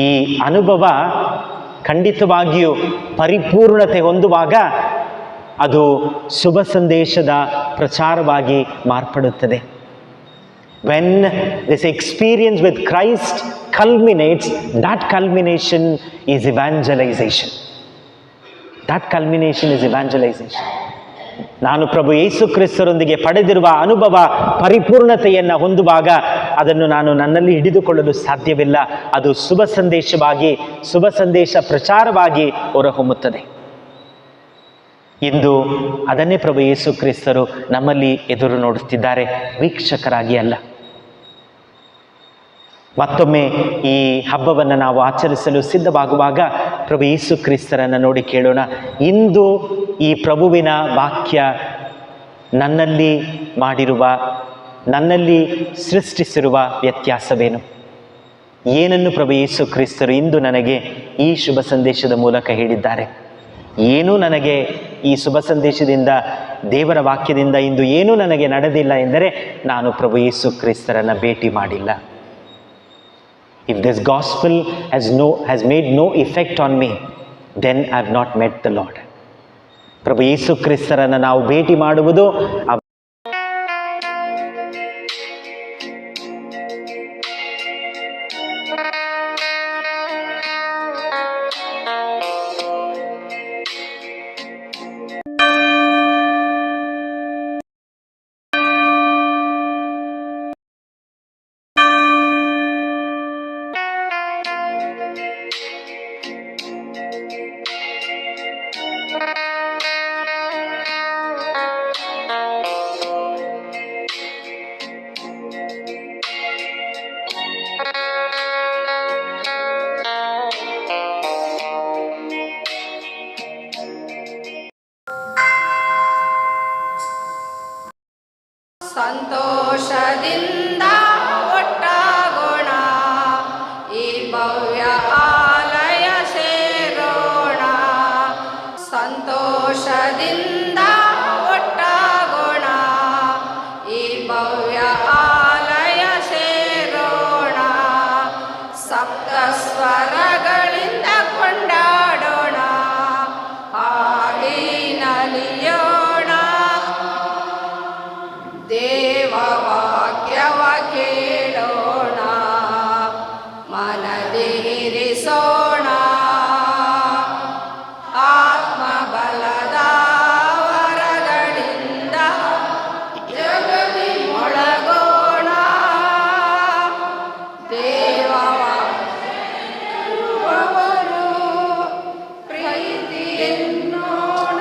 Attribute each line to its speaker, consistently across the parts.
Speaker 1: ಈ ಅನುಭವ ಖಂಡಿತವಾಗಿಯೂ ಪರಿಪೂರ್ಣತೆ ಹೊಂದುವಾಗ ಅದು ಶುಭ ಸಂದೇಶದ ಪ್ರಚಾರವಾಗಿ ಮಾರ್ಪಡುತ್ತದೆ. When this experience with Christ culminates, that culmination is evangelization. That culmination is evangelization. ನಾನು ಪ್ರಭು ಯೇಸು ಕ್ರಿಸ್ತರೊಂದಿಗೆ ಪಡೆದಿರುವ ಅನುಭವ ಪರಿಪೂರ್ಣತೆಯನ್ನು ಹೊಂದುವಾಗ ಅದನ್ನು ನಾನು ನನ್ನಲ್ಲಿ ಹಿಡಿದುಕೊಳ್ಳಲು ಸಾಧ್ಯವಿಲ್ಲ. ಅದು ಶುಭ ಸಂದೇಶವಾಗಿ, ಶುಭ ಸಂದೇಶ ಪ್ರಚಾರವಾಗಿ ಹೊರಹೊಮ್ಮುತ್ತದೆ. ಇಂದು ಅದನ್ನೇ ಪ್ರಭು ಯೇಸು ಕ್ರಿಸ್ತರು ನಮ್ಮಲ್ಲಿ ಎದುರು ನೋಡುತ್ತಿದ್ದಾರೆ, ವೀಕ್ಷಕರಾಗಿ ಅಲ್ಲ. ಮತ್ತೊಮ್ಮೆ ಈ ಹಬ್ಬವನ್ನು ನಾವು ಆಚರಿಸಲು ಸಿದ್ಧವಾಗುವಾಗ ಪ್ರಭು ಯೇಸು ಕ್ರಿಸ್ತರನ್ನು ನೋಡಿ ಕೇಳೋಣ, ಇಂದು ಈ ಪ್ರಭುವಿನ ವಾಕ್ಯ ನನ್ನಲ್ಲಿ ಮಾಡಿರುವ, ನನ್ನಲ್ಲಿ ಸೃಷ್ಟಿಸಿರುವ ವ್ಯತ್ಯಾಸವೇನು? ಏನನ್ನು ಪ್ರಭು ಯೇಸು ಕ್ರಿಸ್ತರು ಇಂದು ನನಗೆ ಈ ಶುಭ ಸಂದೇಶದ ಮೂಲಕ ಹೇಳಿದ್ದಾರೆ? ಏನೂ ನನಗೆ ಈ ಶುಭ ಸಂದೇಶದಿಂದ, ದೇವರ ವಾಕ್ಯದಿಂದ ಇಂದು ಏನೂ ನನಗೆ ನಡೆದಿಲ್ಲ ಎಂದರೆ ನಾನು ಪ್ರಭು ಯೇಸು ಕ್ರಿಸ್ತರನ್ನು ಭೇಟಿ ಮಾಡಿಲ್ಲ. If this gospel has made no effect on me, then I have not met the Lord. ಪ್ರಭು ಯೇಸು ಕ್ರಿಸ್ತರನ್ನು ನಾವು ಭೇಟಿ ಮಾಡುವುದು
Speaker 2: ಸಂತೋಷದಿಂದ ಒಟ್ಟಾಗೋಣ, ಈ ಭವ್ಯ ಆಲಯ ಸೇರೋಣ. ಸಂತೋಷದಿಂದ ಒಟ್ಟಾಗೋಣ, ಈ ಭವ್ಯ ಆಲಯ ಸೇರೋಣ. ಸಪ್ತ ಸ್ವರಗಳಿಂದ ಕೊಂಡಾಡೋಣ, ಹಾಡಿ ನಲಿಯೋಣ. ದೇವ ವಾಕ್ಯವ ಕೇಳೋಣ, ಮನದಿರಿಸೋಣ. ಆತ್ಮಬಲದ ವರಗಳಿಂದ ಜಗದಿ ಮೊಳಗೋಣ. ದೇವವರು ಪ್ರೀತಿ ಎನ್ನೋಣ,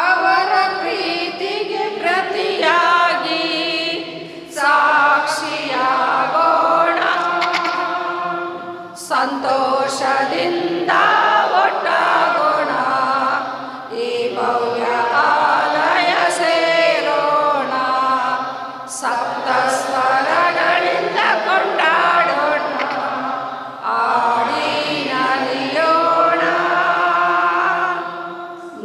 Speaker 2: ಅವರ ಪ್ರೀತಿಗೆ ಪ್ರತಿಯಾಗಿ ಸಾಕ್ಷಿಯಾಗೋಣ. ಸಂತೋಷದಿಂದ ಒಟ್ಟಾಗೋಣ, ಈ ಭವ್ಯ ಆಲಯ ಸೇರೋಣ. ಸಪ್ತ ಸ್ವರಗಳಿಂದ ಕೊಂಡಾಡೋಣ, ಆಡಿ ನಲಿಯೋಣ.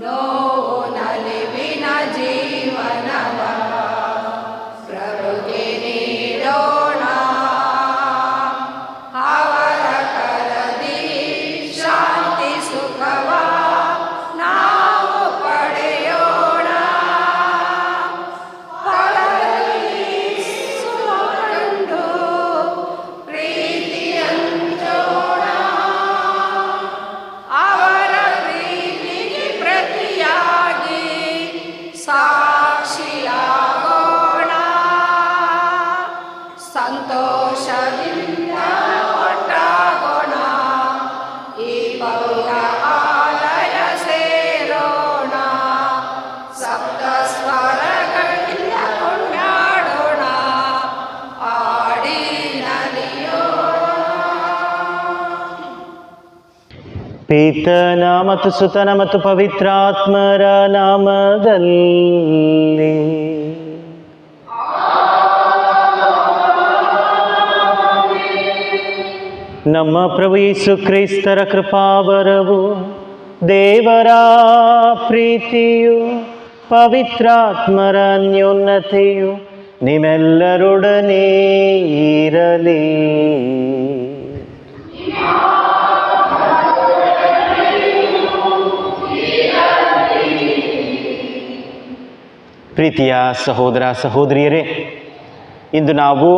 Speaker 2: ನೋವು ನಲಿವಿನ ಜೀವನವ ಪ್ರಭುಗೆ ನೀಡೋಣ. ಅವರ ಕರದಿ ಶಾಂತಿ ಸುಖವ ನಾವು ಪಡೆಯೋಣ. ಫಲದಲ್ಲಿ ಸುಖಕಂಡು ಪ್ರೀತಿ ಹಂಚೋಣ. ಅವರ ಪ್ರೀತಿಗೆ ಪ್ರತಿಯಾಗಿ ಸಾಕ್ಷಿಯಾಗೋಣ. ಸಂತೋಷದಿಂದ ಒಟ್ಟಾಗೋಣ, ಈ ಭವ್ಯ ಆಲಯ ಸೇರೋಣ. ಸಪ್ತ ಸ್ವರಗಳಿಂದ ಕೊಂಡಾಡೋಣ, ಆಡಿ ನಲಿಯೋಣ.
Speaker 1: ಪಿತನ ಮತ್ತು ಸುತನ ಮತ್ತು ಪವಿತ್ರಾತ್ಮರ ನಾಮದಲ್ಲಿ ನಮ್ಮ ಪ್ರಭು ಯೇಸು ಕ್ರಿಸ್ತರ ಕೃಪಾವರವು, ದೇವರ ಪ್ರೀತಿಯು, ಪವಿತ್ರಾತ್ಮರ ಅನ್ಯೋನ್ಯತೆಯು ನಿಮ್ಮೆಲ್ಲರೊಡನೆ ಇರಲಿ. ಪ್ರೀತಿಯ ಸಹೋದರ ಸಹೋದರಿಯರೇ, ಇಂದು ನಾವು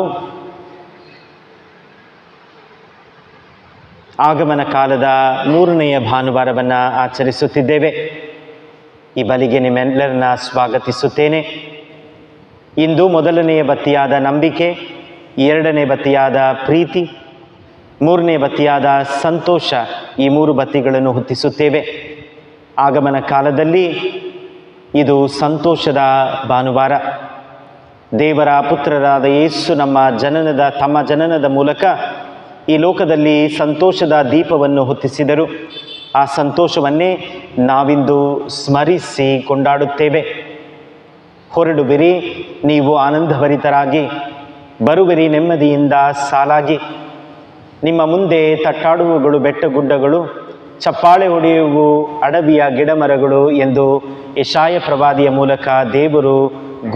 Speaker 1: ಆಗಮನ ಕಾಲದ 3ನೆಯ ಭಾನುವಾರವನ್ನು ಆಚರಿಸುತ್ತಿದ್ದೇವೆ. ಈ ಬಲಿಗೆ ನಿಮ್ಮೆಲ್ಲರನ್ನ ಸ್ವಾಗತಿಸುತ್ತೇನೆ. ಇಂದು 1ನೇ ಬತ್ತಿಯಾದ ನಂಬಿಕೆ, 2ನೇ ಬತ್ತಿಯಾದ ಪ್ರೀತಿ, 3ನೇ ಬತ್ತಿಯಾದ ಸಂತೋಷ, ಈ 3 ಬತ್ತಿಗಳನ್ನು ಹೊತ್ತಿಸುತ್ತೇವೆ. ಆಗಮನ ಕಾಲದಲ್ಲಿ ಇದು ಸಂತೋಷದ ಭಾನುವಾರ. ದೇವರ ಪುತ್ರರಾದ ಯೇಸು ತಮ್ಮ ಜನನದ ಮೂಲಕ ಈ ಲೋಕದಲ್ಲಿ ಸಂತೋಷದ ದೀಪವನ್ನು ಹೊತ್ತಿಸಿದರು. ಆ ಸಂತೋಷವನ್ನೇ ನಾವಿಂದು ಸ್ಮರಿಸಿ ಕೊಂಡಾಡುತ್ತೇವೆ. ಹೊರಡುವಿರಿ ನೀವು ಆನಂದಭರಿತರಾಗಿ, ಬರುವಿರಿ ನೆಮ್ಮದಿಯಿಂದ ಸಾಲಾಗಿ. ನಿಮ್ಮ ಮುಂದೆ ತಟ್ಟಾಡುವಗಳು ಬೆಟ್ಟಗುಡ್ಡಗಳು, ಚಪ್ಪಾಳೆ ಹೊಡೆಯುವು ಅಡವಿಯ ಗಿಡಮರಗಳು ಎಂದು ಯೆಶಾಯ ಪ್ರವಾದಿಯ ಮೂಲಕ ದೇವರು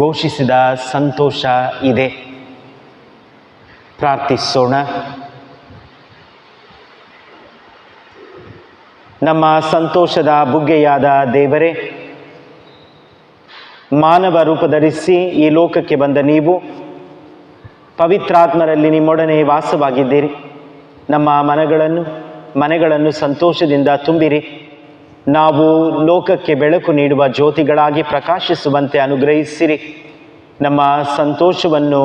Speaker 1: ಘೋಷಿಸಿದ ಸಂತೋಷ ಇದೆ. ಪ್ರಾರ್ಥಿಸೋಣ. ನಮ್ಮ ಸಂತೋಷದ ಬುಗ್ಗೆಯಾದ ದೇವರೇ, ಮಾನವ ರೂಪ ಧರಿಸಿ ಈ ಲೋಕಕ್ಕೆ ಬಂದ ನೀವು ಪವಿತ್ರಾತ್ಮರಲ್ಲಿ ನಿಮ್ಮೊಡನೆ ವಾಸವಾಗಿದ್ದೀರಿ. ನಮ್ಮ ಮನೆಗಳನ್ನು ಸಂತೋಷದಿಂದ ತುಂಬಿರಿ. ನಾವು ಲೋಕಕ್ಕೆ ಬೆಳಕು ನೀಡುವ ಜ್ಯೋತಿಗಳಾಗಿ ಪ್ರಕಾಶಿಸುವಂತೆ ಅನುಗ್ರಹಿಸಿರಿ. ನಮ್ಮ ಸಂತೋಷವನ್ನು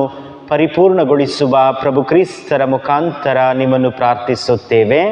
Speaker 1: ಪರಿಪೂರ್ಣಗೊಳಿಸುವ ಪ್ರಭು ಕ್ರಿಸ್ತರ ಮುಖಾಂತರ ನಿಮ್ಮನ್ನು ಪ್ರಾರ್ಥಿಸುತ್ತೇವೆ.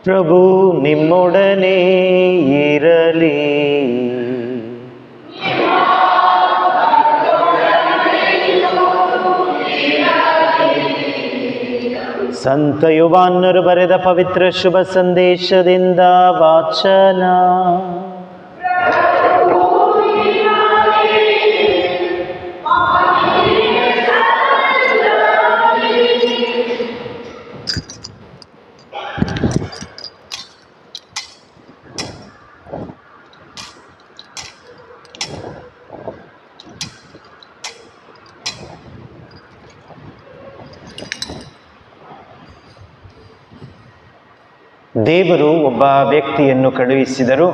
Speaker 1: ಪ್ರಭು ನಿಮ್ಮೊಡನೆ ಇರಲಿ. ಸಂತ ಯೋಹಾನರು ಬರೆದ ಪವಿತ್ರ ಶುಭ ಸಂದೇಶದಿಂದ ವಾಚನ. ದೇವರು ಒಬ್ಬ ವ್ಯಕ್ತಿಯನ್ನು ಕಳುಹಿಸಿದರು.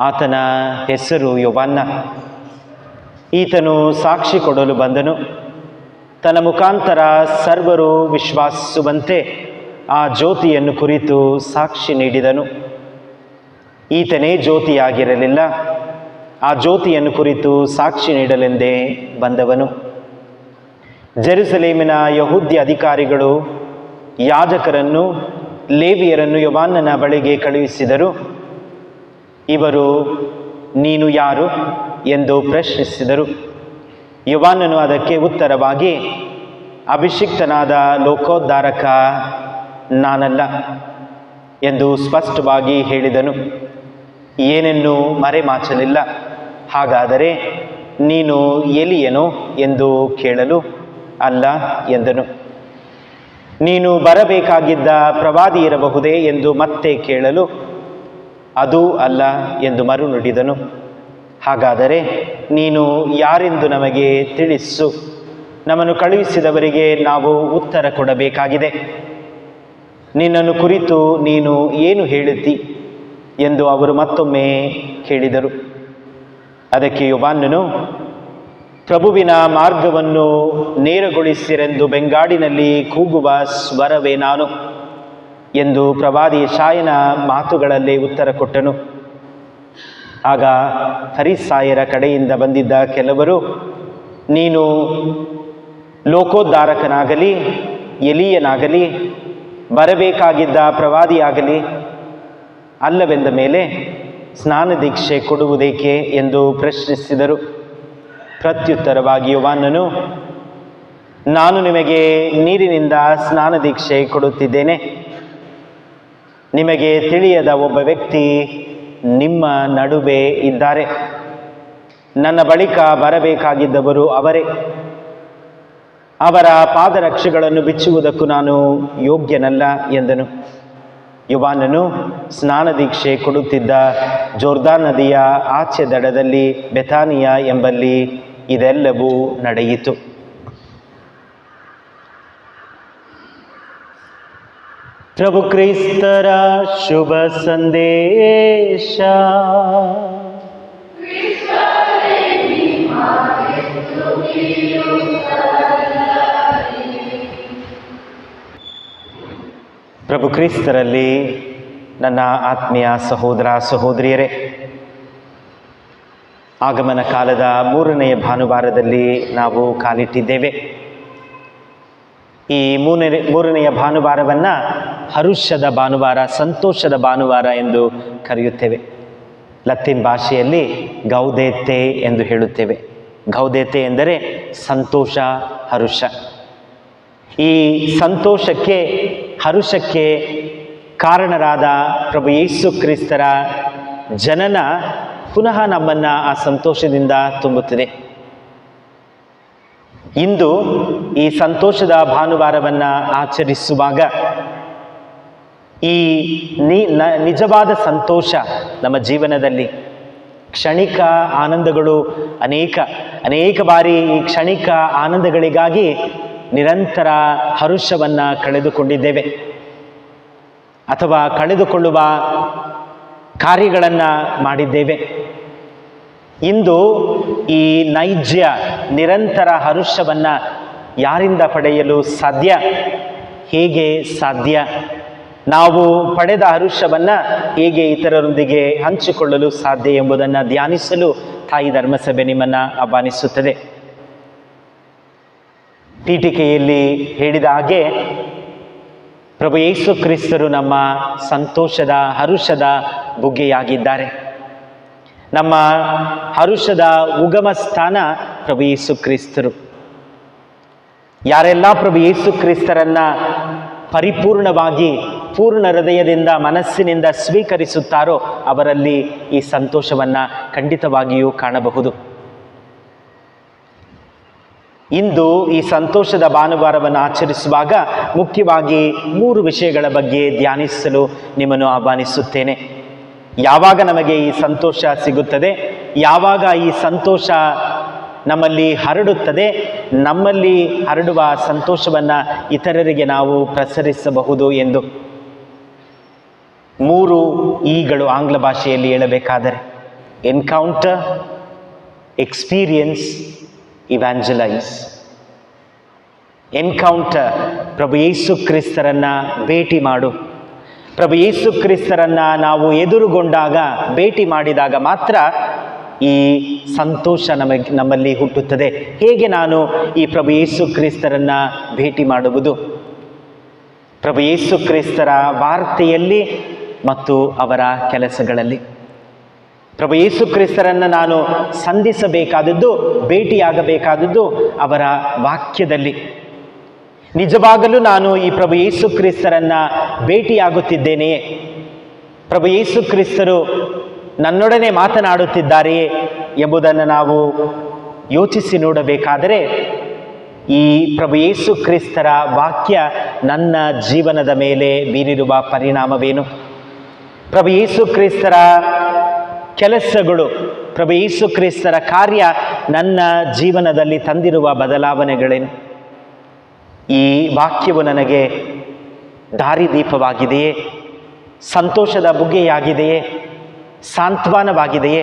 Speaker 1: ಆತನ ಹೆಸರು ಯೋಹಾನ. ಈತನು ಸಾಕ್ಷಿ ಕೊಡಲು ಬಂದನು. ತನ್ನ ಮುಖಾಂತರ ಸರ್ವರು ವಿಶ್ವಾಸಿಸುವಂತೆ ಆ ಜ್ಯೋತಿಯನ್ನು ಕುರಿತು ಸಾಕ್ಷಿ ನೀಡಿದನು. ಈತನೇ ಜ್ಯೋತಿಯಾಗಿರಲಿಲ್ಲ, ಆ ಜ್ಯೋತಿಯನ್ನು ಕುರಿತು ಸಾಕ್ಷಿ ನೀಡಲೆಂದೇ ಬಂದವನು. ಜೆರುಸಲೇಮಿನ ಯಹೂದ್ಯ ಅಧಿಕಾರಿಗಳು ಯಾಜಕರನ್ನು, ಲೇವಿಯರನ್ನು ಯೋಹಾನನ ಬಳಿಗೆ ಕಳುಹಿಸಿದರು. ಇವರು ನೀನು ಯಾರು ಎಂದು ಪ್ರಶ್ನಿಸಿದರು. ಯೋಹಾನನು ಅದಕ್ಕೆ ಉತ್ತರವಾಗಿ, ಅಭಿಷಿಕ್ತನಾದ ಲೋಕೋದ್ಧಾರಕ ನಾನಲ್ಲ ಎಂದು ಸ್ಪಷ್ಟವಾಗಿ ಹೇಳಿದನು. ಏನನ್ನೂ ಮರೆಮಾಚಲಿಲ್ಲ. ಹಾಗಾದರೆ ನೀನು ಎಲಿಯನೋ ಎಂದು ಕೇಳಲು, ಅಲ್ಲ ಎಂದನು. ನೀನು ಬರಬೇಕಾಗಿದ್ದ ಪ್ರವಾದಿ ಇರಬಹುದೇ ಎಂದು ಮತ್ತೆ ಕೇಳಲು, ಅದೂ ಅಲ್ಲ ಎಂದು ಮರುನುಡಿದನು. ಹಾಗಾದರೆ ನೀನು ಯಾರೆಂದು ನಮಗೆ ತಿಳಿಸು, ನಮ್ಮನ್ನು ಕಳುಹಿಸಿದವರಿಗೆ ನಾವು ಉತ್ತರ ಕೊಡಬೇಕಾಗಿದೆ. ನಿನ್ನನ್ನು ಕುರಿತು ನೀನು ಏನು ಹೇಳುತ್ತಿ ಎಂದು ಅವರು ಮತ್ತೊಮ್ಮೆ ಕೇಳಿದರು. ಅದಕ್ಕೆ ಯೋಹಾನನು, ಪ್ರಭುವಿನ ಮಾರ್ಗವನ್ನು ನೇರಗೊಳಿಸಿರೆಂದು ಬೆಂಗಾಡಿನಲ್ಲಿ ಕೂಗುವ ಸ್ವರವೇ ನಾನು ಎಂದು ಪ್ರವಾದಿ ಯೆಶಾಯನ ಮಾತುಗಳಲ್ಲೇ ಉತ್ತರ ಕೊಟ್ಟನು. ಆಗ ಫರಿಸಾಯರ ಕಡೆಯಿಂದ ಬಂದಿದ್ದ ಕೆಲವರು, ನೀನು ಲೋಕೋದ್ಧಾರಕನಾಗಲಿ, ಎಲೀಯನಾಗಲಿ, ಬರಬೇಕಾಗಿದ್ದ ಪ್ರವಾದಿಯಾಗಲಿ ಅಲ್ಲವೆಂದ ಮೇಲೆ ಸ್ನಾನ ದೀಕ್ಷೆ ಕೊಡುವುದೇಕೆ ಎಂದು ಪ್ರಶ್ನಿಸಿದರು. ಪ್ರತ್ಯುತ್ತರವಾಗಿ ಯೋಹಾನನು, ನಾನು ನಿಮಗೆ ನೀರಿನಿಂದ ಸ್ನಾನ ದೀಕ್ಷೆ ಕೊಡುತ್ತಿದ್ದೇನೆ, ನಿಮಗೆ ತಿಳಿಯದ ಒಬ್ಬ ವ್ಯಕ್ತಿ ನಿಮ್ಮ ನಡುವೆ ಇದ್ದಾರೆ, ನನ್ನ ಬಳಿಕ ಬರಬೇಕಾಗಿದ್ದವರು ಅವರೇ, ಅವರ ಪಾದರಕ್ಷೆಗಳನ್ನು ಬಿಚ್ಚುವುದಕ್ಕೂ ನಾನು ಯೋಗ್ಯನಲ್ಲ ಎಂದನು. ಯೋಹಾನನು ಸ್ನಾನ ದೀಕ್ಷೆ ಕೊಡುತ್ತಿದ್ದ ಜೋರ್ದಾನ್ ನದಿಯ ಆಚೆ ದಡದಲ್ಲಿ ಬೆಥಾನಿಯ ಎಂಬಲ್ಲಿ ಇದೆಲ್ಲವೂ ನಡೆಯಿತು. ಪ್ರಭು ಕ್ರಿಸ್ತರ ಶುಭ ಸಂದೇಶ. ಪ್ರಭು ಕ್ರಿಸ್ತರಲ್ಲಿ ನನ್ನ ಆತ್ಮೀಯ ಸಹೋದರ ಸಹೋದರಿಯರೇ, ಆಗಮನ ಕಾಲದ 3ನೆಯ ಭಾನುವಾರದಲ್ಲಿ ನಾವು ಕಾಲಿಟ್ಟಿದ್ದೇವೆ. ಈ ಮೂರನೆಯ ಭಾನುವಾರವನ್ನು ಹರುಷದ ಭಾನುವಾರ, ಸಂತೋಷದ ಭಾನುವಾರ ಎಂದು ಕರೆಯುತ್ತೇವೆ. ಲತ್ತಿನ್ ಭಾಷೆಯಲ್ಲಿ ಗೌದೇತೆ ಎಂದು ಹೇಳುತ್ತೇವೆ. ಗೌದೇತೆ ಎಂದರೆ ಸಂತೋಷ, ಹರುಷ. ಈ ಸಂತೋಷಕ್ಕೆ, ಹರುಷಕ್ಕೆ ಕಾರಣರಾದ ಪ್ರಭು ಯೇಸು ಕ್ರಿಸ್ತರ ಜನನ ಪುನಃ ನಮ್ಮನ್ನು ಆ ಸಂತೋಷದಿಂದ ತುಂಬುತ್ತದೆ. ಇಂದು ಈ ಸಂತೋಷದ ಭಾನುವಾರವನ್ನು ಆಚರಿಸುವಾಗ ಈ ನಿಜವಾದ ಸಂತೋಷ ನಮ್ಮ ಜೀವನದಲ್ಲಿ, ಕ್ಷಣಿಕ ಆನಂದಗಳು ಅನೇಕ ಬಾರಿ ಈ ಕ್ಷಣಿಕ ಆನಂದಗಳಿಗಾಗಿ ನಿರಂತರ ಹರುಷವನ್ನು ಕಳೆದುಕೊಂಡಿದ್ದೇವೆ ಅಥವಾ ಕಳೆದುಕೊಳ್ಳುವ ಕಾರ್ಯಗಳನ್ನು ಮಾಡಿದ್ದೇವೆ. ಇಂದು ಈ ನೈಜ ನಿರಂತರ ಹರುಷವನ್ನು ಯಾರಿಂದ ಪಡೆಯಲು ಸಾಧ್ಯ? ಹೇಗೆ ಸಾಧ್ಯ? ನಾವು ಪಡೆದ ಹರುಷವನ್ನು ಹೇಗೆ ಇತರರೊಂದಿಗೆ ಹಂಚಿಕೊಳ್ಳಲು ಸಾಧ್ಯ ಎಂಬುದನ್ನು ಧ್ಯಾನಿಸಲು ತಾಯಿ ಧರ್ಮಸಭೆ ನಿಮ್ಮನ್ನು ಆಹ್ವಾನಿಸುತ್ತದೆ. ಪೀಠಿಕೆಯಲ್ಲಿ ಹೇಳಿದ ಹಾಗೆ ಪ್ರಭು ಯೇಸು ಕ್ರಿಸ್ತರು ನಮ್ಮ ಸಂತೋಷದ, ಹರುಷದ ಬುಗ್ಗೆಯಾಗಿದ್ದಾರೆ. ನಮ್ಮ ಹರುಷದ ಉಗಮ ಸ್ಥಾನ ಪ್ರಭು ಯೇಸು ಕ್ರಿಸ್ತರು. ಯಾರೆಲ್ಲ ಪ್ರಭು ಯೇಸು ಕ್ರಿಸ್ತರನ್ನ ಪರಿಪೂರ್ಣವಾಗಿ ಪೂರ್ಣ ಹೃದಯದಿಂದ, ಮನಸ್ಸಿನಿಂದ ಸ್ವೀಕರಿಸುತ್ತಾರೋ ಅವರಲ್ಲಿ ಈ ಸಂತೋಷವನ್ನು ಖಂಡಿತವಾಗಿಯೂ ಕಾಣಬಹುದು. ಇಂದು ಈ ಸಂತೋಷದ ಭಾನುವಾರವನ್ನು ಆಚರಿಸುವಾಗ ಮುಖ್ಯವಾಗಿ 3 ವಿಷಯಗಳ ಬಗ್ಗೆ ಧ್ಯಾನಿಸಲು ನಿಮ್ಮನ್ನು ಆಹ್ವಾನಿಸುತ್ತೇನೆ. ಯಾವಾಗ ನಮಗೆ ಈ ಸಂತೋಷ ಸಿಗುತ್ತದೆ, ಯಾವಾಗ ಈ ಸಂತೋಷ ನಮ್ಮಲ್ಲಿ ಹರಡುತ್ತದೆ, ನಮ್ಮಲ್ಲಿ ಹರಡುವ ಸಂತೋಷವನ್ನು ಇತರರಿಗೆ ನಾವು ಪ್ರಸರಿಸಬಹುದು ಎಂದು 3 ಈಗಳು ಆಂಗ್ಲ ಭಾಷೆಯಲ್ಲಿ ಹೇಳಬೇಕಾದರೆ ಎನ್ಕೌಂಟರ್, ಎಕ್ಸ್ಪೀರಿಯನ್ಸ್, ಇವ್ಯಾಂಜಲೈಸ್. ಎನ್ಕೌಂಟರ್, ಪ್ರಭು ಯೇಸು ಕ್ರಿಸ್ತರನ್ನು ಭೇಟಿ ಮಾಡು. ಪ್ರಭು ಯೇಸು ಕ್ರಿಸ್ತರನ್ನು ನಾವು ಎದುರುಗೊಂಡಾಗ, ಭೇಟಿ ಮಾಡಿದಾಗ ಮಾತ್ರ ಈ ಸಂತೋಷ ನಮ್ಮಲ್ಲಿ ಹುಟ್ಟುತ್ತದೆ. ಹೇಗೆ ನಾನು ಈ ಪ್ರಭು ಯೇಸು ಕ್ರಿಸ್ತರನ್ನು ಭೇಟಿ ಮಾಡುವುದು? ಪ್ರಭು ಯೇಸು ಕ್ರಿಸ್ತರ ವಾರ್ತೆಯಲ್ಲಿ ಮತ್ತು ಅವರ ಕೆಲಸಗಳಲ್ಲಿ. ಪ್ರಭು ಯೇಸು ಕ್ರಿಸ್ತರನ್ನು ನಾನು ಸಂಧಿಸಬೇಕಾದದ್ದು, ಭೇಟಿಯಾಗಬೇಕಾದದ್ದು ಅವರ ವಾಕ್ಯದಲ್ಲಿ. ನಿಜವಾಗಲೂ ನಾನು ಈ ಪ್ರಭು ಯೇಸು ಕ್ರಿಸ್ತರನ್ನು ಭೇಟಿಯಾಗುತ್ತಿದ್ದೇನೆಯೇ? ಪ್ರಭು ಯೇಸು ಕ್ರಿಸ್ತರು ನನ್ನೊಡನೆ ಮಾತನಾಡುತ್ತಿದ್ದಾರೆಯೇ ಎಂಬುದನ್ನು ನಾವು ಯೋಚಿಸಿ ನೋಡಬೇಕಾದರೆ ಈ ಪ್ರಭು ಯೇಸು ಕ್ರಿಸ್ತರ ವಾಕ್ಯ ನನ್ನ ಜೀವನದ ಮೇಲೆ ಬೀರಿರುವ ಪರಿಣಾಮವೇನು? ಪ್ರಭು ಯೇಸು ಕ್ರಿಸ್ತರ ಕೆಲಸಗಳು, ಪ್ರಭು ಯೇಸು ಕ್ರಿಸ್ತರ ಕಾರ್ಯ ನನ್ನ ಜೀವನದಲ್ಲಿ ತಂದಿರುವ ಬದಲಾವಣೆಗಳೇನು? ಈ ವಾಕ್ಯವು ನನಗೆ ದಾರಿದೀಪವಾಗಿದೆಯೇ? ಸಂತೋಷದ ಬುಗ್ಗೆಯಾಗಿದೆಯೇ? ಸಾಂತ್ವನವಾಗಿದೆಯೇ?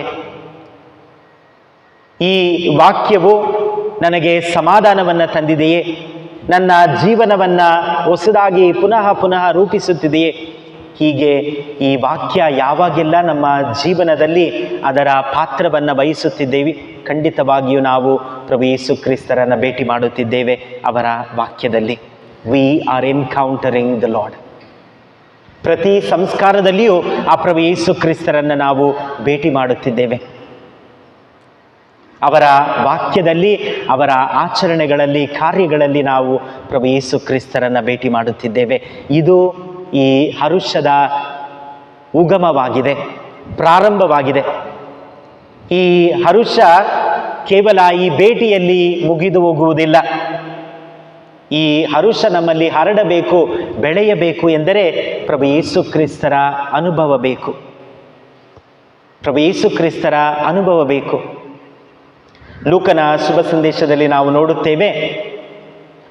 Speaker 1: ಈ ವಾಕ್ಯವು ನನಗೆ ಸಮಾಧಾನವನ್ನು ತಂದಿದೆಯೇ? ನನ್ನ ಜೀವನವನ್ನು ಹೊಸದಾಗಿ ಪುನಃ ರೂಪಿಸುತ್ತಿದೆಯೇ? ಹೀಗೆ ಈ ವಾಕ್ಯ ಯಾವಾಗೆಲ್ಲ ನಮ್ಮ ಜೀವನದಲ್ಲಿ ಅದರ ಪಾತ್ರವನ್ನು ವಹಿಸುತ್ತಿದ್ದೇವೆ, ಖಂಡಿತವಾಗಿಯೂ ನಾವು ಪ್ರಭು ಯೇಸು ಕ್ರಿಸ್ತರನ್ನು ಭೇಟಿ ಮಾಡುತ್ತಿದ್ದೇವೆ. ಅವರ ವಾಕ್ಯದಲ್ಲಿ ವಿ ಆರ್ ಎನ್ಕೌಂಟರಿಂಗ್ ದ ಲಾರ್ಡ್. ಪ್ರತಿ ಸಂಸ್ಕಾರದಲ್ಲಿಯೂ ಆ ಪ್ರಭು ಯೇಸು ಕ್ರಿಸ್ತರನ್ನು ನಾವು ಭೇಟಿ ಮಾಡುತ್ತಿದ್ದೇವೆ. ಅವರ ವಾಕ್ಯದಲ್ಲಿ, ಅವರ ಆಚರಣೆಗಳಲ್ಲಿ, ಕಾರ್ಯಗಳಲ್ಲಿ ನಾವು ಪ್ರಭು ಯೇಸು ಕ್ರಿಸ್ತರನ್ನು ಭೇಟಿ ಮಾಡುತ್ತಿದ್ದೇವೆ. ಇದು ಈ ಹರುಷದ ಉಗಮವಾಗಿದೆ, ಪ್ರಾರಂಭವಾಗಿದೆ. ಈ ಹರುಷ ಕೇವಲ ಈ ಭೇಟಿಯಲ್ಲಿ ಮುಗಿದು ಹೋಗುವುದಿಲ್ಲ. ಈ ಹರುಷ ನಮ್ಮಲ್ಲಿ ಹರಡಬೇಕು, ಬೆಳೆಯಬೇಕು ಎಂದರೆ ಪ್ರಭು ಯೇಸು ಕ್ರಿಸ್ತರ ಅನುಭವ ಬೇಕು. ಪ್ರಭು ಯೇಸು ಕ್ರಿಸ್ತರ ಅನುಭವ ಬೇಕು. ಲೂಕನ ಶುಭ ಸಂದೇಶದಲ್ಲಿ ನಾವು ನೋಡುತ್ತೇವೆ,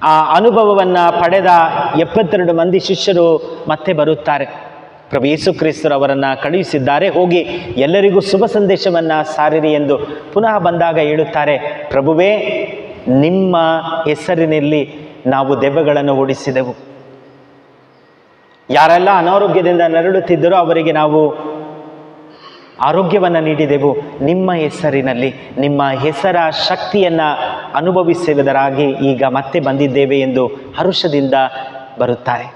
Speaker 1: ಆ ಅನುಭವವನ್ನು ಪಡೆದ 72 ಮಂದಿ ಶಿಷ್ಯರು ಮತ್ತೆ ಬರುತ್ತಾರೆ. ಪ್ರಭು ಯೇಸು ಕ್ರಿಸ್ತರು ಅವರನ್ನು ಕಳುಹಿಸಿದ್ದಾರೆ, ಹೋಗಿ ಎಲ್ಲರಿಗೂ ಶುಭ ಸಂದೇಶವನ್ನು ಸಾರಿರಿ ಎಂದು. ಪುನಃ ಬಂದಾಗ ಹೇಳುತ್ತಾರೆ, ಪ್ರಭುವೇ, ನಿಮ್ಮ ಹೆಸರಿನಲ್ಲಿ ನಾವು ದೆವ್ವಗಳನ್ನು ಓಡಿಸಿದೆವು. ಯಾರೆಲ್ಲ ಅನಾರೋಗ್ಯದಿಂದ ನರಳುತ್ತಿದ್ದರೋ ಅವರಿಗೆ ನಾವು ಆರೋಗ್ಯವನ್ನು ನೀಡಿದೆವು. ನಿಮ್ಮ ಹೆಸರಿನಲ್ಲಿ, ನಿಮ್ಮ ಹೆಸರ ಶಕ್ತಿಯನ್ನು ಅನುಭವಿಸುವುದರಾಗಿ ಈಗ ಮತ್ತೆ ಬಂದಿದ್ದೇವೆ ಎಂದು ಹರುಷದಿಂದ ಬರುತ್ತಾರೆ.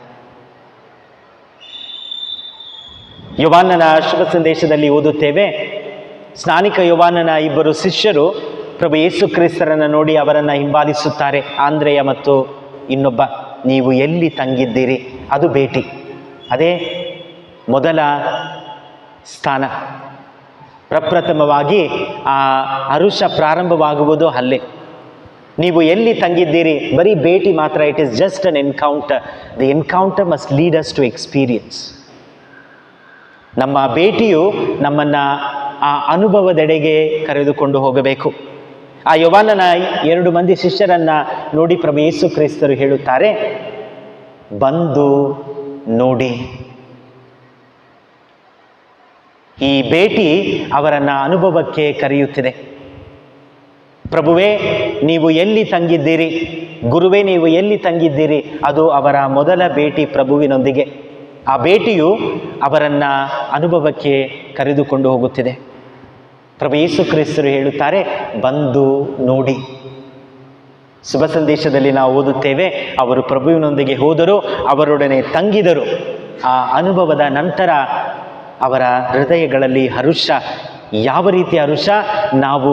Speaker 1: ಯೋಹಾನನ ಶುಭ ಸಂದೇಶದಲ್ಲಿ ಓದುತ್ತೇವೆ, ಸ್ನಾನಿಕ ಯೋಹಾನನ 2 ಶಿಷ್ಯರು ಪ್ರಭು ಯೇಸು ಕ್ರಿಸ್ತರನ್ನು ನೋಡಿ ಅವರನ್ನು ಹಿಂಬಾಲಿಸುತ್ತಾರೆ. ಆಂದ್ರೆಯ ಮತ್ತು ಇನ್ನೊಬ್ಬ. ನೀವು ಎಲ್ಲಿ ತಂಗಿದ್ದೀರಿ? ಅದು ಭೇಟಿ. ಅದೇ ಮೊದಲ ಸ್ಥಾನ. ಪ್ರಪ್ರಥಮವಾಗಿ ಆ ಹರುಷ ಪ್ರಾರಂಭವಾಗುವುದು ಅಲ್ಲೇ. ನೀವು ಎಲ್ಲಿ ತಂಗಿದ್ದೀರಿ? ಬರೀ ಭೇಟಿ ಮಾತ್ರ. It is just an encounter. The encounter must lead us to experience. ನಮ್ಮ ಭೇಟಿಯು ನಮ್ಮನ್ನು ಆ ಅನುಭವದೆಡೆಗೆ ಕರೆದುಕೊಂಡು ಹೋಗಬೇಕು. ಆ ಯೋಹಾನನ 2 ಮಂದಿ ಶಿಷ್ಯರನ್ನು ನೋಡಿ ಪ್ರಭು ಯೇಸು ಕ್ರಿಸ್ತರು ಹೇಳುತ್ತಾರೆ, ಬಂದು ನೋಡಿ. ಈ ಭೇಟಿ ಅವರನ್ನು ಅನುಭವಕ್ಕೆ ಕರೆಯುತ್ತಿದೆ. ಪ್ರಭುವೇ, ನೀವು ಎಲ್ಲಿ ತಂಗಿದ್ದೀರಿ? ಗುರುವೇ, ನೀವು ಎಲ್ಲಿ ತಂಗಿದ್ದೀರಿ? ಅದು ಅವರ ಮೊದಲ ಭೇಟಿ ಪ್ರಭುವಿನೊಂದಿಗೆ. ಆ ಭೇಟಿಯು ಅವರನ್ನು ಅನುಭವಕ್ಕೆ ಕರೆದುಕೊಂಡು ಹೋಗುತ್ತಿದೆ. ಪ್ರಭು ಯೇಸು ಕ್ರಿಸ್ತರು ಹೇಳುತ್ತಾರೆ, ಬಂದು ನೋಡಿ. ಶುಭ ಸಂದೇಶದಲ್ಲಿ ನಾವು ಓದುತ್ತೇವೆ, ಅವರು ಪ್ರಭುವಿನೊಂದಿಗೆ ಹೋದರು, ಅವರೊಡನೆ ತಂಗಿದರು. ಆ ಅನುಭವದ ನಂತರ ಅವರ ಹೃದಯಗಳಲ್ಲಿ ಹರುಷ. ಯಾವ ರೀತಿಯ ಹರುಷ? ನಾವು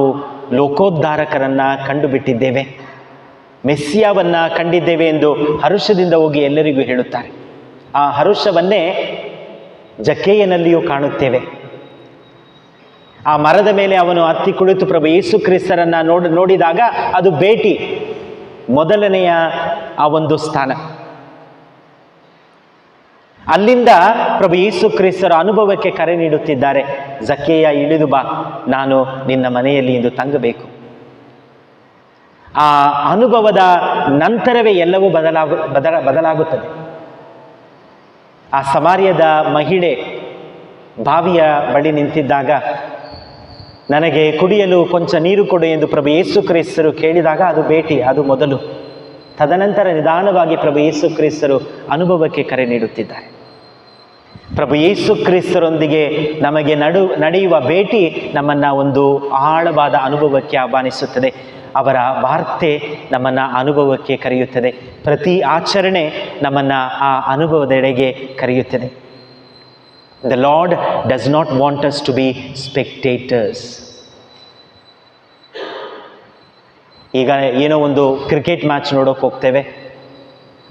Speaker 1: ಲೋಕೋದ್ಧಾರಕರನ್ನು ಕಂಡುಬಿಟ್ಟಿದ್ದೇವೆ, ಮೆಸ್ಸಿಯಾವನ್ನು ಕಂಡಿದ್ದೇವೆ ಎಂದು ಹರುಷದಿಂದ ಹೋಗಿ ಎಲ್ಲರಿಗೂ ಹೇಳುತ್ತಾರೆ. ಆ ಹರುಷವನ್ನೇ ಜಕ್ಕೇಯನಲ್ಲಿಯೂ ಕಾಣುತ್ತೇವೆ. ಆ ಮರದ ಮೇಲೆ ಅವನು ಹತ್ತಿ ಕುಳಿತು ಪ್ರಭು ಯೇಸು ಕ್ರಿಸ್ತರನ್ನು ನೋಡಿದಾಗ ಅದು ಭೇಟಿ, ಮೊದಲನೆಯ ಆ ಒಂದು ಸ್ಥಾನ. ಅಲ್ಲಿಂದ ಪ್ರಭು ಯೇಸು ಕ್ರಿಸ್ತರ ಅನುಭವಕ್ಕೆ ಕರೆ ನೀಡುತ್ತಿದ್ದಾರೆ. ಜಕ್ಕೇಯ, ಇಳಿದು ಬಾ, ನಾನು ನಿನ್ನ ಮನೆಯಲ್ಲಿ ಇಂದು ತಂಗಬೇಕು. ಆ ಅನುಭವದ ನಂತರವೇ ಎಲ್ಲವೂ ಬದಲಾಗುತ್ತದೆ. ಆ ಸಮಾರ್ಯದ ಮಹಿಳೆ ಬಾವಿಯ ಬಳಿ ನಿಂತಿದ್ದಾಗ, ನನಗೆ ಕುಡಿಯಲು ಕೊಂಚ ನೀರು ಕೊಡು ಎಂದು ಪ್ರಭು ಯೇಸು ಕ್ರಿಸ್ತರು ಕೇಳಿದಾಗ ಅದು ಭೇಟಿ, ಅದು ಮೊದಲು. ತದನಂತರ ನಿಧಾನವಾಗಿ ಪ್ರಭು ಯೇಸು ಕ್ರಿಸ್ತರು ಅನುಭವಕ್ಕೆ ಕರೆ ನೀಡುತ್ತಿದ್ದಾರೆ. ಪ್ರಭು ಯೇಸು ಕ್ರಿಸ್ತರೊಂದಿಗೆ ನಮಗೆ ನಡೆಯುವ ಭೇಟಿ ನಮ್ಮನ್ನು ಒಂದು ಆಳವಾದ ಅನುಭವಕ್ಕೆ ಆಹ್ವಾನಿಸುತ್ತದೆ. ಅವರ ವಾರ್ತೆ ನಮ್ಮನ್ನು ಅನುಭವಕ್ಕೆ ಕರೆಯುತ್ತದೆ. ಪ್ರತಿ ಆಚರಣೆ ನಮ್ಮನ್ನು ಆ ಅನುಭವದೆಡೆಗೆ ಕರೆಯುತ್ತದೆ. The Lord does not want us to be spectators. ಈಗ ಏನೋ ಒಂದು ಕ್ರಿಕೆಟ್ ಮ್ಯಾಚ್ ನೋಡೋಕೆ ಹೋಗ್ತೇವೆ,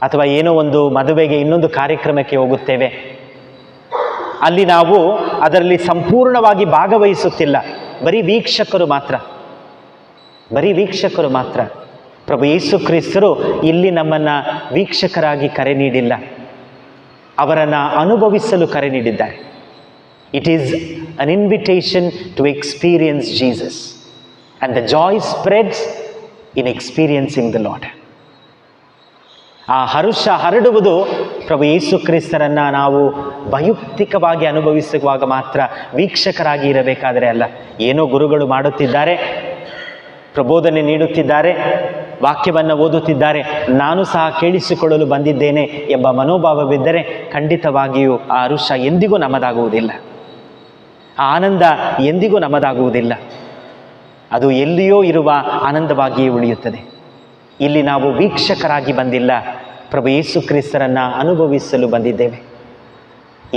Speaker 1: ಅಥವಾ ಏನೋ ಒಂದು ಮದುವೆಗೆ ಇನ್ನೊಂದು ಕಾರ್ಯಕ್ರಮಕ್ಕೆ ಹೋಗುತ್ತೇವೆ. ಅಲ್ಲಿ ನಾವು ಅದರಲ್ಲಿ ಸಂಪೂರ್ಣವಾಗಿ ಭಾಗವಹಿಸುತ್ತಿಲ್ಲ, ಬರೀ ವೀಕ್ಷಕರು ಮಾತ್ರ. ಪ್ರಭು ಯೇಸು ಕ್ರಿಸ್ತರು ಇಲ್ಲಿ ನಮ್ಮನ್ನು ವೀಕ್ಷಕರಾಗಿ ಕರೆ ನೀಡಿಲ್ಲ, ಅವರನ್ನು ಅನುಭವಿಸಲು ಕರೆ ನೀಡಿದ್ದಾರೆ. It is an invitation to experience Jesus, and the joy spreads in experiencing the Lord. ಆ ಹರುಷ ಹರಡುವುದು ಪ್ರಭು ಯೇಸು ಕ್ರಿಸ್ತರನ್ನು ನಾವು ವೈಯಕ್ತಿಕವಾಗಿ ಅನುಭವಿಸುವಾಗ ಮಾತ್ರ, ವೀಕ್ಷಕರಾಗಿ ಇರಬೇಕಾದರೆ ಅಲ್ಲ. ಏನೋ ಗುರುಗಳು ಮಾಡುತ್ತಿದ್ದಾರೆ, ಪ್ರಬೋಧನೆ ನೀಡುತ್ತಿದ್ದಾರೆ, ವಾಕ್ಯವನ್ನು ಓದುತ್ತಿದ್ದಾರೆ, ನಾನು ಸಹ ಕೇಳಿಸಿಕೊಳ್ಳಲು ಬಂದಿದ್ದೇನೆ ಎಂಬ ಮನೋಭಾವವಿದ್ದರೆ ಖಂಡಿತವಾಗಿಯೂ ಆ ಹರುಷ ಎಂದಿಗೂ ನಮ್ಮದಾಗುವುದಿಲ್ಲ, ಆ ಆನಂದ ಎಂದಿಗೂ ನಮ್ಮದಾಗುವುದಿಲ್ಲ. ಅದು ಎಲ್ಲಿಯೋ ಇರುವ ಆನಂದವಾಗಿಯೇ ಉಳಿಯುತ್ತದೆ. ಇಲ್ಲಿ ನಾವು ವೀಕ್ಷಕರಾಗಿ ಬಂದಿಲ್ಲ, ಪ್ರಭು ಯೇಸು ಕ್ರಿಸ್ತರನ್ನು ಅನುಭವಿಸಲು ಬಂದಿದ್ದೇವೆ.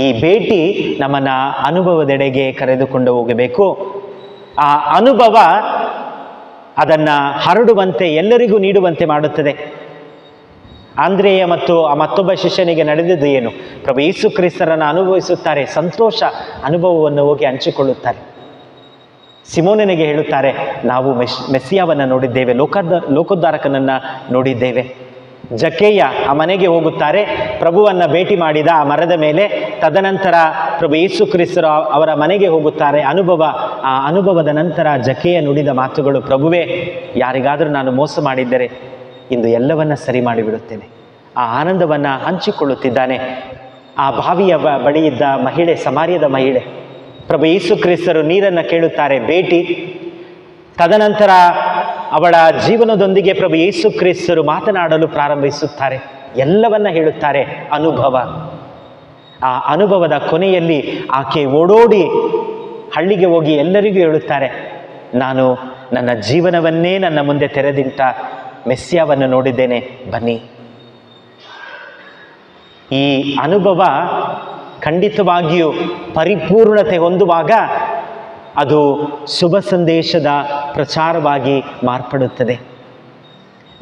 Speaker 1: ಈ ಭೇಟಿ ನಮ್ಮನ್ನು ಅನುಭವದೆಡೆಗೆ ಕರೆದುಕೊಂಡು ಹೋಗಬೇಕು. ಆ ಅನುಭವ ಅದನ್ನು ಹರಡುವಂತೆ, ಎಲ್ಲರಿಗೂ ನೀಡುವಂತೆ ಮಾಡುತ್ತದೆ. ಆಂದ್ರೇಯ ಮತ್ತು ಆ ಮತ್ತೊಬ್ಬ ಶಿಷ್ಯನಿಗೆ ನಡೆದಿದ್ದು ಏನು? ಪ್ರಭು ಯೇಸು ಕ್ರಿಸ್ತರನ್ನು ಅನುಭವಿಸುತ್ತಾರೆ, ಸಂತೋಷ ಅನುಭವವನ್ನು ಹೋಗಿ ಹಂಚಿಕೊಳ್ಳುತ್ತಾರೆ. ಸಿಮೋನನಿಗೆ ಹೇಳುತ್ತಾರೆ, ನಾವು ಮೆಸ್ಸಿಯಾವನ್ನು ನೋಡಿದ್ದೇವೆ, ಲೋಕೋದ್ಧಾರಕನನ್ನು ನೋಡಿದ್ದೇವೆ. ಜಕ್ಕೇಯ ಆ ಮನೆಗೆ ಹೋಗುತ್ತಾರೆ, ಪ್ರಭುವನ್ನು ಭೇಟಿ ಮಾಡಿದ ಆ ಮರದ ಮೇಲೆ. ತದನಂತರ ಪ್ರಭು ಯೇಸು ಕ್ರಿಸ್ತರು ಅವರ ಮನೆಗೆ ಹೋಗುತ್ತಾರೆ. ಆ ಅನುಭವದ ನಂತರ ಜಕ್ಕೇಯ ನುಡಿದ ಮಾತುಗಳು, ಪ್ರಭುವೇ, ಯಾರಿಗಾದರೂ ನಾನು ಮೋಸ ಮಾಡಿದ್ದರೆ ಇಂದು ಎಲ್ಲವನ್ನ ಸರಿ ಮಾಡಿಬಿಡುತ್ತೇನೆ. ಆ ಆನಂದವನ್ನು ಹಂಚಿಕೊಳ್ಳುತ್ತಿದ್ದಾನೆ. ಆ ಬಾವಿಯ ಬಳಿ ಇದ್ದ ಮಹಿಳೆ, ಸಮಾರ್ಯದ ಮಹಿಳೆ, ಪ್ರಭು ಯೇಸು ಕ್ರಿಸ್ತರು ನೀರನ್ನು ಕೇಳುತ್ತಾರೆ, ಭೇಟಿ. ತದನಂತರ ಅವಳ ಜೀವನದೊಂದಿಗೆ ಪ್ರಭು ಯೇಸು ಕ್ರಿಸ್ತರು ಮಾತನಾಡಲು ಪ್ರಾರಂಭಿಸುತ್ತಾರೆ, ಎಲ್ಲವನ್ನ ಹೇಳುತ್ತಾರೆ. ಅನುಭವ. ಆ ಅನುಭವದ ಕೊನೆಯಲ್ಲಿ ಆಕೆ ಓಡೋಡಿ ಹಳ್ಳಿಗೆ ಹೋಗಿ ಎಲ್ಲರಿಗೂ ಹೇಳುತ್ತಾರೆ, ನಾನು ನನ್ನ ಜೀವನವನ್ನೇ ನನ್ನ ಮುಂದೆ ತೆರೆದಿಟ್ಟ ಮೆಸ್ಸಿಯಾವನ್ನು ನೋಡಿದ್ದೇನೆ, ಬನ್ನಿ. ಈ ಅನುಭವ ಖಂಡಿತವಾಗಿಯೂ ಪರಿಪೂರ್ಣತೆ ಹೊಂದುವಾಗ ಅದು ಶುಭ ಸಂದೇಶದ ಪ್ರಚಾರವಾಗಿ ಮಾರ್ಪಡುತ್ತದೆ.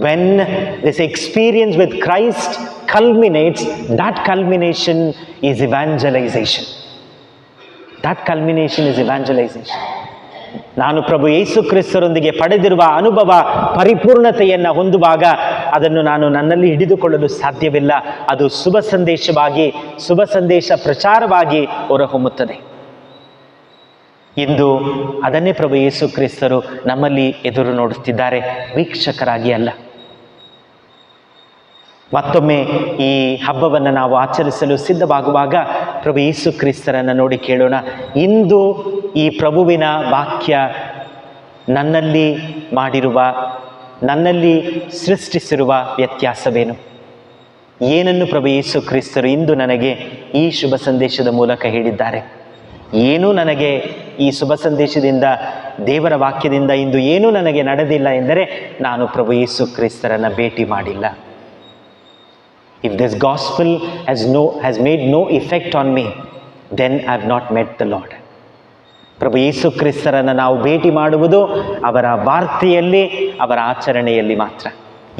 Speaker 1: When this experience with Christ culminates, that culmination is evangelization. That culmination is evangelization. ನಾನು ಪ್ರಭು ಯೇಸು ಕ್ರಿಸ್ತರೊಂದಿಗೆ ಪಡೆದಿರುವ ಅನುಭವ ಪರಿಪೂರ್ಣತೆಯನ್ನು ಹೊಂದುವಾಗ ಅದನ್ನು ನಾನು ನನ್ನಲ್ಲಿ ಹಿಡಿದುಕೊಳ್ಳಲು ಸಾಧ್ಯವಿಲ್ಲ. ಅದು ಶುಭ ಸಂದೇಶವಾಗಿ, ಶುಭ ಸಂದೇಶ ಪ್ರಚಾರವಾಗಿ ಹೊರಹೊಮ್ಮುತ್ತದೆ. ಇಂದು ಅದನ್ನೇ ಪ್ರಭು ಯೇಸು ಕ್ರಿಸ್ತರು ನಮ್ಮಲ್ಲಿ ಎದುರು ನೋಡುತ್ತಿದ್ದಾರೆ, ವೀಕ್ಷಕರಾಗಿ ಅಲ್ಲ. ಮತ್ತೊಮ್ಮೆ ಈ ಹಬ್ಬವನ್ನು ನಾವು ಆಚರಿಸಲು ಸಿದ್ಧವಾಗುವಾಗ ಪ್ರಭು ಯೇಸು ಕ್ರಿಸ್ತರನ್ನು ನೋಡಿ ಕೇಳೋಣ, ಇಂದು ಈ ಪ್ರಭುವಿನ ವಾಕ್ಯ ನನ್ನಲ್ಲಿ ಮಾಡಿರುವ, ನನ್ನಲ್ಲಿ ಸೃಷ್ಟಿಸಿರುವ ವ್ಯತ್ಯಾಸವೇನು? ಏನನ್ನು ಪ್ರಭು ಯೇಸು ಕ್ರಿಸ್ತರು ಇಂದು ನನಗೆ ಈ ಶುಭ ಸಂದೇಶದ ಮೂಲಕ ಹೇಳಿದ್ದಾರೆ? ಏನೂ ನನಗೆ ಈ ಶುಭ ಸಂದೇಶದಿಂದ, ದೇವರ ವಾಕ್ಯದಿಂದ ಇಂದು ಏನೂ ನನಗೆ ನಡೆದಿಲ್ಲ ಎಂದರೆ ನಾನು ಪ್ರಭು ಯೇಸು ಕ್ರಿಸ್ತರನ್ನು ಭೇಟಿ ಮಾಡಿಲ್ಲ. If this gospel has made no effect on me, then I have not met the Lord. ಪ್ರಭು ಯೇಸು ಕ್ರಿಸ್ತರನ್ನು ನಾವು ಭೇಟಿ ಮಾಡುವುದು ಅವರ ವಾರ್ತೆಯಲ್ಲಿ, ಅವರ ಆಚರಣೆಯಲ್ಲಿ ಮಾತ್ರ.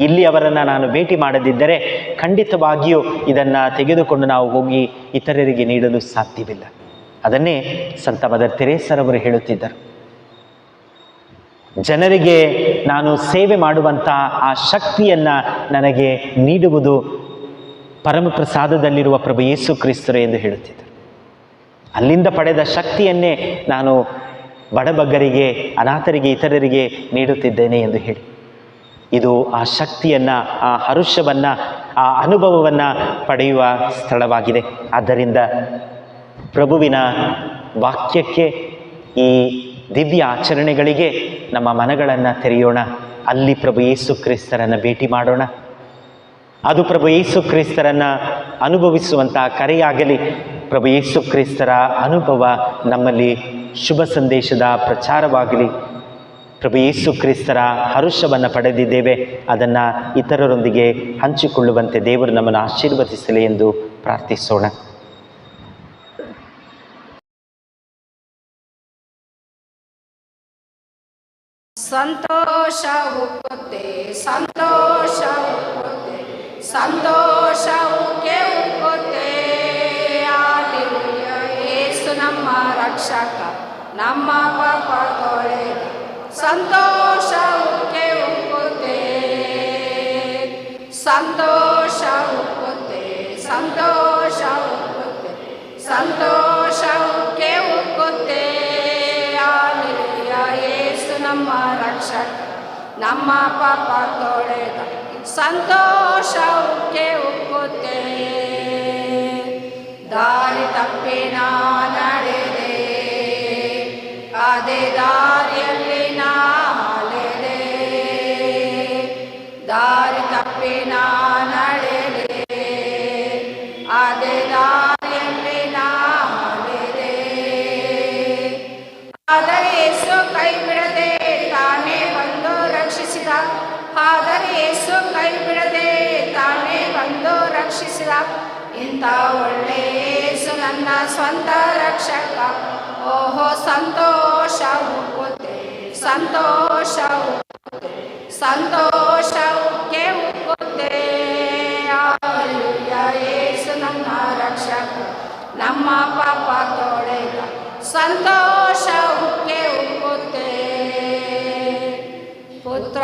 Speaker 1: ಇಲ್ಲಿ ಅವರನ್ನು ನಾನು ಭೇಟಿ ಮಾಡದಿದ್ದರೆ ಖಂಡಿತವಾಗಿಯೂ ಇದನ್ನು ತೆಗೆದುಕೊಂಡು ನಾವು ಹೋಗಿ ಇತರರಿಗೆ ನೀಡಲು ಸಾಧ್ಯವಿಲ್ಲ. ಅದನ್ನೇ ಸಂತ ಮದರ್ ತೆರೇಸರವರು ಹೇಳುತ್ತಿದ್ದರು. ಜನರಿಗೆ ನಾನು ಸೇವೆ ಮಾಡುವಂಥ ಆ ಶಕ್ತಿಯನ್ನು ನನಗೆ ನೀಡುವುದು ಪರಮಪ್ರಸಾದದಲ್ಲಿರುವ ಪ್ರಭು ಯೇಸು ಕ್ರಿಸ್ತರು ಎಂದು ಹೇಳುತ್ತಿದ್ದರು. ಅಲ್ಲಿಂದ ಪಡೆದ ಶಕ್ತಿಯನ್ನೇ ನಾನು ಬಡಬಗ್ಗರಿಗೆ, ಅನಾಥರಿಗೆ, ಇತರರಿಗೆ ನೀಡುತ್ತಿದ್ದೇನೆ ಎಂದು ಹೇಳಿ, ಇದು ಆ ಶಕ್ತಿಯನ್ನು, ಆ ಹರುಷವನ್ನು, ಆ ಅನುಭವವನ್ನು ಪಡೆಯುವ ಸ್ಥಳವಾಗಿದೆ. ಆದ್ದರಿಂದ ಪ್ರಭುವಿನ ವಾಕ್ಯಕ್ಕೆ, ಈ ದಿವ್ಯ ಆಚರಣೆಗಳಿಗೆ ನಮ್ಮ ಮನಗಳನ್ನು ತೆರೆಯೋಣ. ಅಲ್ಲಿ ಪ್ರಭು ಯೇಸು ಕ್ರಿಸ್ತರನ್ನು ಭೇಟಿ ಮಾಡೋಣ. ಅದು ಪ್ರಭು ಯೇಸು ಕ್ರಿಸ್ತರನ್ನು ಅನುಭವಿಸುವಂಥ ಕರೆಯಾಗಲಿ. ಪ್ರಭು ಯೇಸು ಕ್ರಿಸ್ತರ ಅನುಭವ ನಮ್ಮಲ್ಲಿ ಶುಭ ಸಂದೇಶದ ಪ್ರಚಾರವಾಗಲಿ. ಪ್ರಭು ಯೇಸು ಕ್ರಿಸ್ತರ ಹರುಷವನ್ನು ಪಡೆದಿದ್ದೇವೆ, ಅದನ್ನು ಇತರರೊಂದಿಗೆ ಹಂಚಿಕೊಳ್ಳುವಂತೆ ದೇವರು ನಮ್ಮನ್ನು ಆಶೀರ್ವದಿಸಲಿ ಎಂದು ಪ್ರಾರ್ಥಿಸೋಣ.
Speaker 2: ಸಂತೋಷ ಉಕ್ಕುತ್ತೆ, ಸಂತೋಷ ಉಕ್ಕುತ್ತೆ, ಸಂತೋಷಕ್ಕೆ ಉಕ್ಕುತ್ತೆ. ಹಲ್ಲೆಲೂಯಾ, ಯೇಸು ನಮ್ಮ ರಕ್ಷಕ, ನಮ್ಮ ಪಾಪ ತೊಳೆದ. ಸಂತೋಷಕ್ಕೆ ಉಕ್ಕುತ್ತೆ, ಸಂತೋಷ ಉಕ್ಕುತ್ತೆ, ಸಂತೋಷ ಉಕ್ಕುತ್ತೆ, ಸಂತೋಷಕ್ಕೆ ಉಕ್ಕುತ್ತೆ. ಹಲ್ಲೆಲೂಯಾ, ಯೇಸು ನಮ್ಮ ರಕ್ಷಕ, ನಮ್ಮ ಪಾಪ ತೊಳೆದ. ಸಂತೋಷಕ್ಕೆ ಉಕ್ಕುತ್ತೆ. ದಾರಿ ತಪ್ಪಿ ನಾ ನಡೆದೆ, ಅದೇ ದಾರಿಯಲ್ಲಿ ನಾ ಅಲೆದೆ. ಅದೇ ದಾರಿಯಲ್ಲಿ ನಾ ಅಲೆದೆ. ಆದರೆ ಯೇಸು ಕೈ ಬಿಡದೆ ತಾನೇ ಬಂದು ರಕ್ಷಿಸಿದ. ಆದರೆ ಯೇಸು ಕೈ ಬಿಡದೆ ತಾನೇ ಬಂದು ರಕ್ಷಿಸಿದ. ಇಂಥ ಒಳ್ಳೆ ಯೇಸು ನನ್ನ ಸ್ವಂತ ರಕ್ಷಕ. ಓಹೋ ಸಂತೋಷ ಉಕ್ಕುತ್ತೆ, ಸಂತೋಷ ಉಕ್ಕುತ್ತೆ, ಸಂತೋಷ ಉಕ್ಕೆ ಉಕ್ಕುತ್ತೆ. ಹಲ್ಲೆಲೂಯಾ, ಯೇಸು ನನ್ನ ರಕ್ಷಕ, ನಮ್ಮ ಪಾಪ ತೊಳೆದ, ಸಂತೋಷ ಉಕ್ಕೆ ಉಕ್ಕುತ್ತೆ. ಪುತ್ರ